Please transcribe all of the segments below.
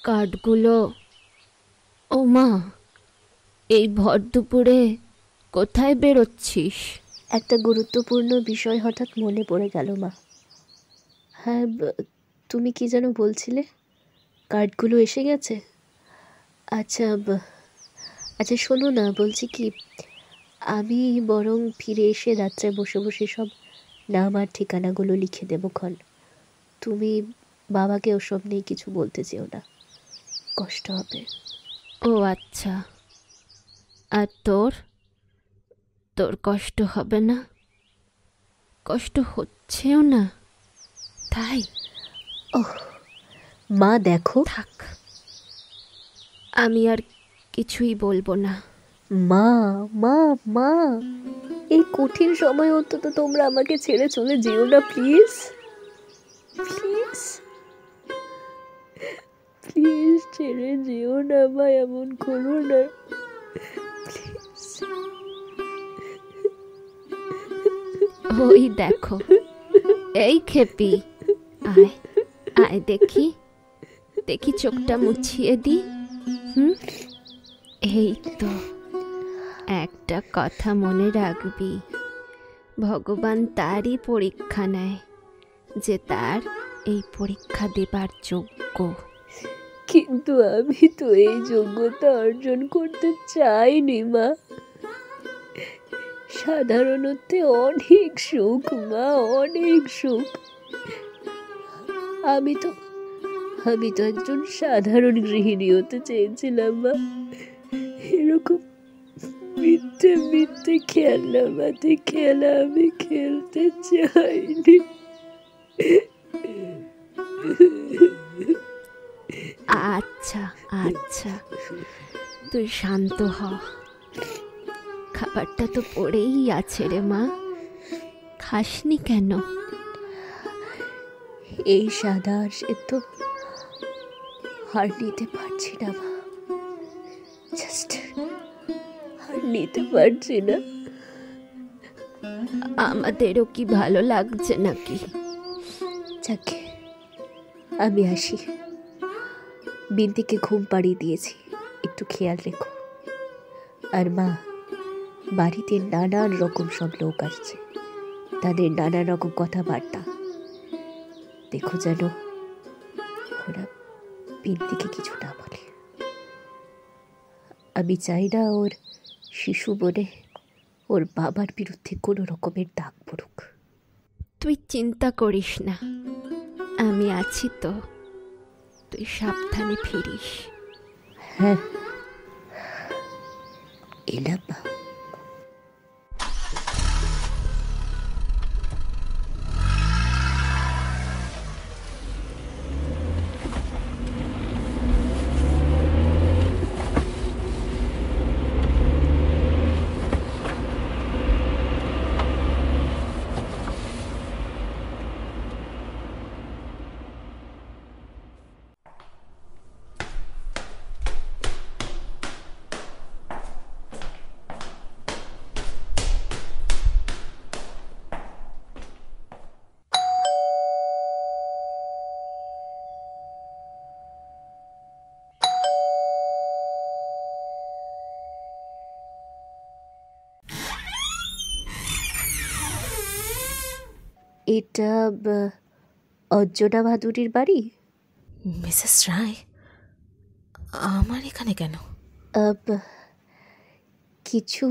কাঠগুলো। ও মা, এই ভর দুপুরে কোথায় বেরোচ্ছিস? একটা গুরুত্বপূর্ণ বিষয় হঠাৎ মনে পড়ে গেল মা। হ্যাঁ, তুমি কি যেন বলছিলে? কার্ডগুলো এসে গেছে? আচ্ছা আচ্ছা, শোনো না, বলছি কি, আমি বরং ফিরে এসে রাত্রে বসে বসে সব নাম আর ঠিকানাগুলো লিখে দেবো ক্ষণ। তুমি বাবাকে ওসব নিয়ে কিছু বলতে চেও না, কষ্ট হবে। ও আচ্ছা, আর তোর তোর কষ্ট হবে না? কষ্ট হচ্ছেও না তাই? ওহ মা, দেখো। থাক, আমি আর কিছুই বলবো না। মা মা মা, এই কঠিন সময় অন্তত তোমরা আমাকে ছেড়ে চলে যেও না, প্লিজ প্লিজ প্লিজ, ছেড়ে যেও না মা, এমন করো না প্লিজ। ওই দেখো, এই খেপি, আয় আয়, দেখি দেখি চোখটা মুছিয়ে দি। এই তো, একটা কথা মনে রাখবি, ভগবান তারই পরীক্ষা নেয় যে তার এই পরীক্ষা দেবার যোগ্য। কিন্তু আমি তো এই যোগ্যতা অর্জন করতে চাইনি মা। সাধারণতে অনেক সুখ মা, অনেক সুখ। আমি তো একজন সাধারণ গৃহিণী হতে চেয়েছিলাম মা। এরকম মিথ্যে মিথ্যে খেলনাবাতি খেলা আমি খেলতে চাইনি। আচ্ছা আচ্ছা, তুই শান্ত হ। খাবারটা তো পড়েই আছে রে মা, খাসনি কেন? এই সাদা আর সেদ্ধ আর নিতে পারছি না মা, জাস্ট আর নিতে পারছি না। আমাদেরও কি ভালো লাগছে নাকি? যাকে, আমি আসি। বিন্দিকে ঘুম পাড়িয়ে দিয়েছি, একটু খেয়াল রেখো। আর মা, বাড়িতে নানান রকম সব লোক আসছে, তাদের নানা রকম কথাবার্তা। দেখো যেন ওরা বিন্দিকে কিছু না বলে। আমি চাই না ওর শিশু মনে ওর বাবার বিরুদ্ধে কোনো রকমের দাগ পড়ুক। তুই চিন্তা করিস না, আমি আছি তো, তুই সাবধানে ফিরিস। হ্যাঁ, এলাম মা। এটা অঞ্জনা ভাদুরীর বাড়ি? মিসেস রায়, আমার এখানে কেন? কিছু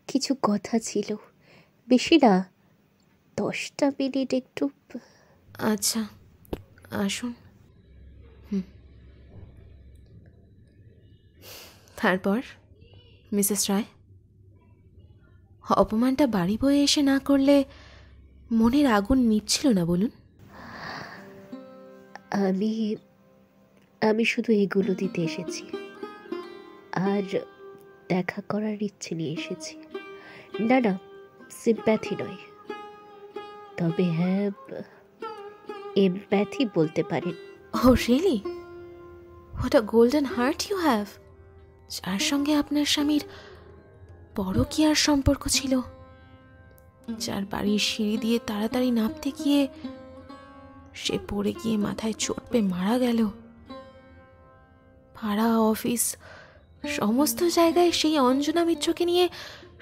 কিছু কথা ছিল, বেশি না, 10টা মিনিট একটু। আচ্ছা, আসুন। তারপর মিসেস রায়, অপমানটা বাড়ি বয়ে এসে না করলে মনের আগুন নিভছিল না বলুন? আমি আমি শুধু এগুলো দিতে এসেছি, আর দেখা করার ইচ্ছে নিয়ে এসেছি। না না, সিম্প্যাথি নয়, তবে হ্যাঁ, এমপ্যাথি বলতে পারেন। Oh really? What a golden heart you have! যার সঙ্গে আপনার স্বামীর পরকীয়ার সম্পর্ক ছিল, যার বাড়ির সিঁড়ি দিয়ে তাড়াতাড়ি নামতে গিয়ে সে পড়ে গিয়ে মাথায় চোট পেয়ে মারা গেল, পাড়া, অফিস, সমস্ত জায়গায় সেই অঞ্জনা মিত্রকে নিয়ে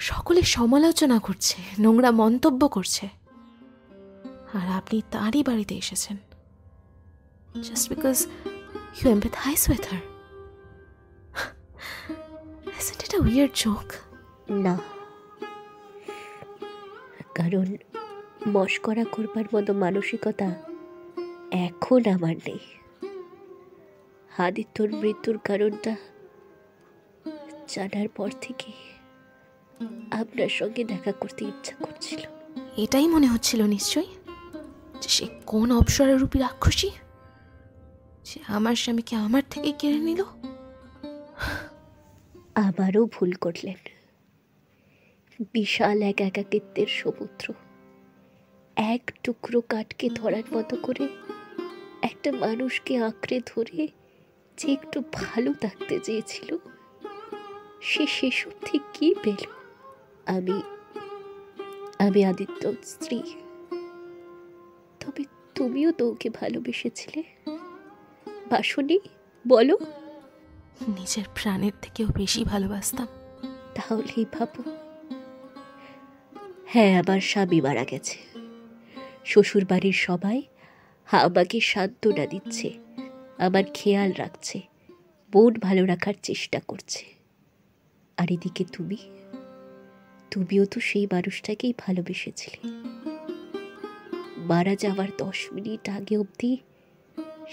সকলে সমালোচনা করছে, নোংরা মন্তব্য করছে, আর আপনি তারই বাড়িতে এসেছেন just because you empathize with her. Isn't it a weird joke? না, কারণ মস্করা করবার মতো মানসিকতা এখন আমার নেই। আদিত্যর মৃত্যুর কারণটা জানার পর থেকে আপনার সঙ্গে দেখা করতে ইচ্ছা করছিল। এটাই মনে হচ্ছিল নিশ্চয়ই যে সে কোন অপসরারূপী রাক্ষসী, যে আমার স্বামীকে আমার থেকে কেড়ে নিল। আবারও ভুল করলেন। বিশাল এক একাকিত্বের সমুদ্র এক টুকরো কাঠকে ধরার মতো করে একটা মানুষকে আঁকড়ে ধরে যে একটু ভালো থাকতে চেয়েছিল, সে শেষ অবধি কি পেল? আমি আমি আদিত্যর স্ত্রী। তবে তুমিও তো ওকে ভালোবেসেছিলে, বাসনি? বলো। নিজের প্রাণের থেকেও বেশি ভালোবাসতাম। তাহলেই ভাবো। হ্যাঁ, আমার স্বামী মারা গেছে। শ্বশুর বাড়ির সবাই আমাকে সান্ত্বনা দিচ্ছে, আমার খেয়াল রাখছে, মন ভালো রাখার চেষ্টা করছে। আর এদিকে তুমিও তো সেই মানুষটাকেই ভালোবেসেছিলে। মারা যাওয়ার 10 মিনিট আগে অবধি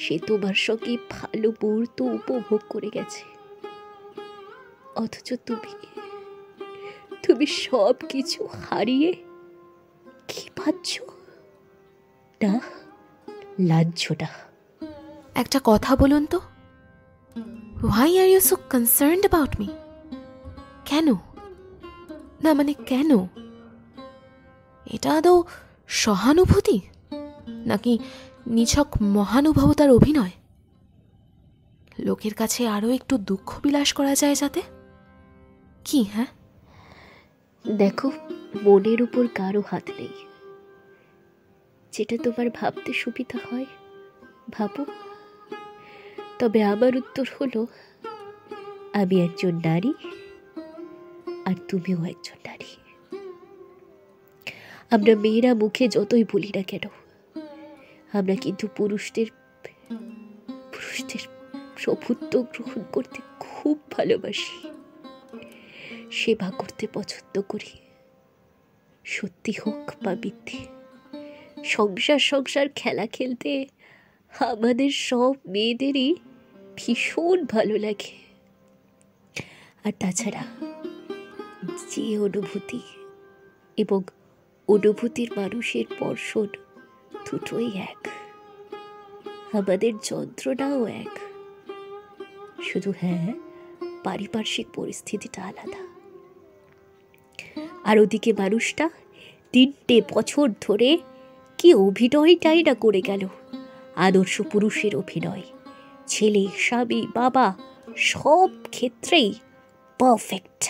সে তোমার সঙ্গে ভালো মুহূর্ত উপভোগ করে গেছে। অথচ তুমি সব কিছু হারিয়ে কি পাচ্ছ? না, লাঞ্ছনা। একটা কথা বলুন তো, why are you so concerned about me? কেন? না মানে কেন? এটা আদৌ সহানুভূতি নাকি নিছক মহানুভবতার অভিনয়? লোকের কাছে আরো একটু দুঃখ বিলাস করা যায় যাতে? কি? হ্যাঁ, দেখো, মনের উপর কারো হাত নেই। যেটা তোমার ভাবতে সুবিধা হয় ভাবো। তবে আমার উত্তর হলো, আমি একজন নারী আর তুমিও একজন নারী। আমরা মেয়েরা মুখে যতই বলি না কেন, আমরা কিন্তু পুরুষদের প্রভুত্ব গ্রহণ করতে খুব ভালোবাসি, সেবা করতে পছন্দ করি। সত্যি হোক বা মিথ্যে, সংসার খেলা খেলতে আমাদের সব মেয়েদেরই ভীষণ ভালো লাগে। আর তাছাড়া যে অনুভূতি এবং অনুভূতির মানুষের বর্ষণ দুটোই এক, আমাদের যন্ত্রণাও এক। শুধু হ্যাঁ, পারিপার্শ্বিক পরিস্থিতিটা আলাদা। আর ওদিকে মানুষটা 3টে বছর ধরে কি অভিনয়টাই না করে গেল। আদর্শ পুরুষের অভিনয়, ছেলে, স্বামী, বাবা, সব ক্ষেত্রেই পারফেক্ট।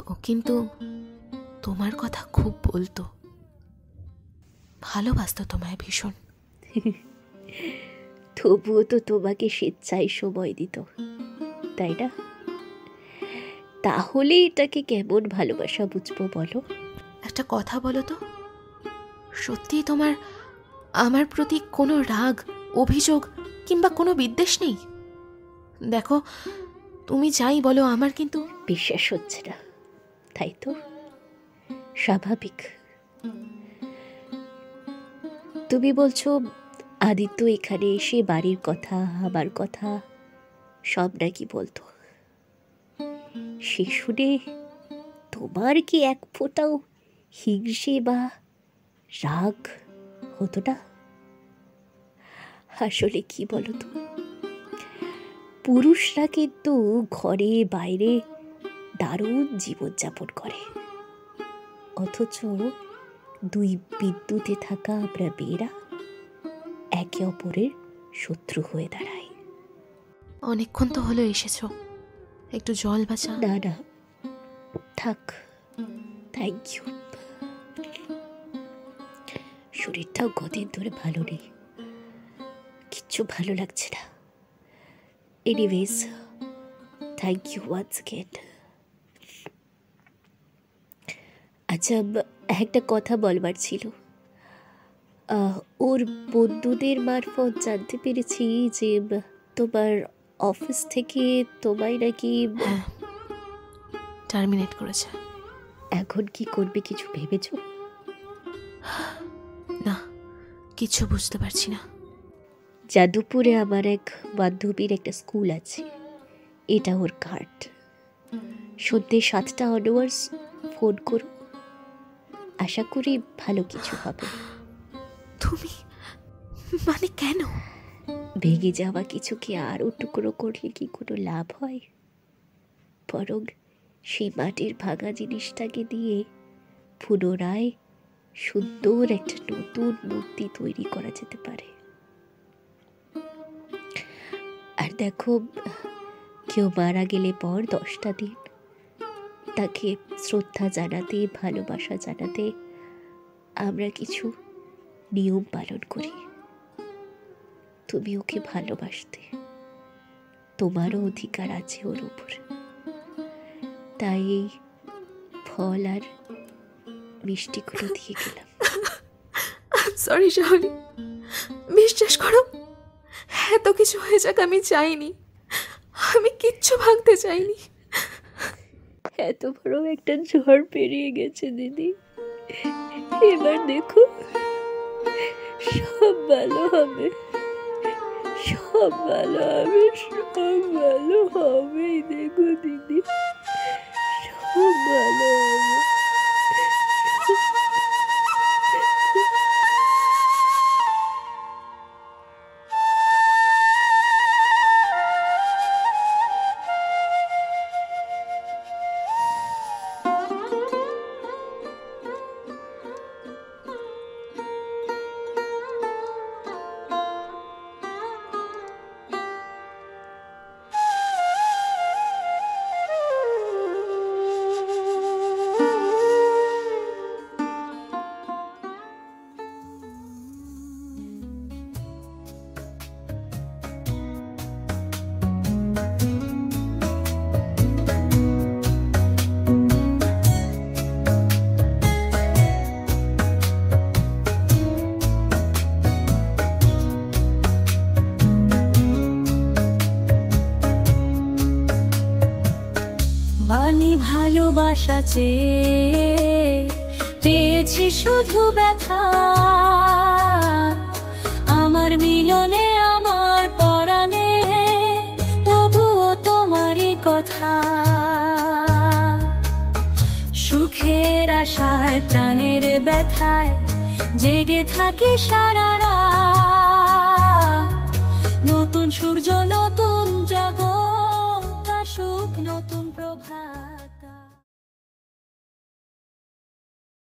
ও কিন্তু তোমার কথা খুব বলতো, ভালোবাসতো তোমায় ভীষণ। তবুও তো তোমাকে স্বেচ্ছায় সময় দিত, তাই না? তাহলে এটাকে কেমন ভালোবাসা বুঝবো বলো? একটা কথা বলো তো, সত্যিই তোমার আমার প্রতি কোনো রাগ, অভিযোগ কিংবা কোনো বিদ্বেষ নেই? দেখো, তুমি যাই বলো, আমার কিন্তু বিশ্বাস হচ্ছে না, তাই তো? স্বাভাবিক। তুমি বলছো আদিত্য এখানে এসে বাড়ির কথা, আমার কথা সব নাকি বলতো। সে শুনে তোমার কি এক ফোঁটাও হিংসে বা রাগ হতো না? আসলে কি বলো তো, পুরুষরা কিন্তু ঘরে বাইরে দারুণ জীবনযাপন করে, অথচ 2 বিদ্যুতে থাকা আমরা মেয়েরা একে অপরের শত্রু হয়ে দাঁড়ায়। অনেকক্ষণ তো হলো এসেছো, একটু জল বাঁচা। না না, থাক, থ্যাংক ইউ। শরীরটাও কদিন ধরে ভালো নেই, কিচ্ছু ভালো লাগছে না। Anyways, thank you once again. আচ্ছা, একটা কথা বলবার ছিল। ওর বন্ধুদের মারফত জানতে পেরেছি যে তোমার অফিস থেকে তোমায় নাকি হ্যাঁ, টার্মিনেট করেছে। এখন কি করবে কিছু ভেবেছো? না, কিছু বুঝতে পারছি না। যাদবপুরে আমার এক বান্ধবীর একটা স্কুল আছে, এটা ওর কার্ড। সন্ধ্যে 7টা অনওয়ার্স ফোন করো, আশা করি ভালো কিছু হবে। তুমি মানে কেন? ভেঙে যাওয়া কিছুকে আরও টুকরো করলে কি কোনো লাভ হয়? বরং সেই মাটির ভাঙা জিনিসটাকে দিয়ে পুনরায় সুন্দর একটা নতুন মূর্তি তৈরি করা যেতে পারে। আর দেখো, কেউ মারা গেলে পর 10টা দিন তাকে শ্রদ্ধা জানাতে, ভালোবাসা জানাতে আমরা কিছু নিয়ম পালন করি। তুমি ওকে ভালোবাসতে, তোমারও অধিকার আছে ওর উপর। তাই এই ফল আর মিষ্টিগুলো দিয়ে গেলাম। সরি শাওলি, বিশ্বাস করো, এত কিছু হয়ে যাক আমি চাইনি। আমি কিচ্ছু ভাঙতে চাইনি। এত বড় একটা ঝড় পেরিয়ে গেছে দিদি, এবার দেখো সব ভালো হবে, সব ভালো হবে, সব ভালো হবে। দেখো দিদি, সব ভালো হবে। বানি ভালোবাসা পেয়েছি শুধু ব্যথা, আমার মিলনে আমার পরাণে তবুও তোমারই কথা। সুখের আশায় প্রাণের ব্যথায় জেগে থাকি সারা রাত, নতুন সূর্য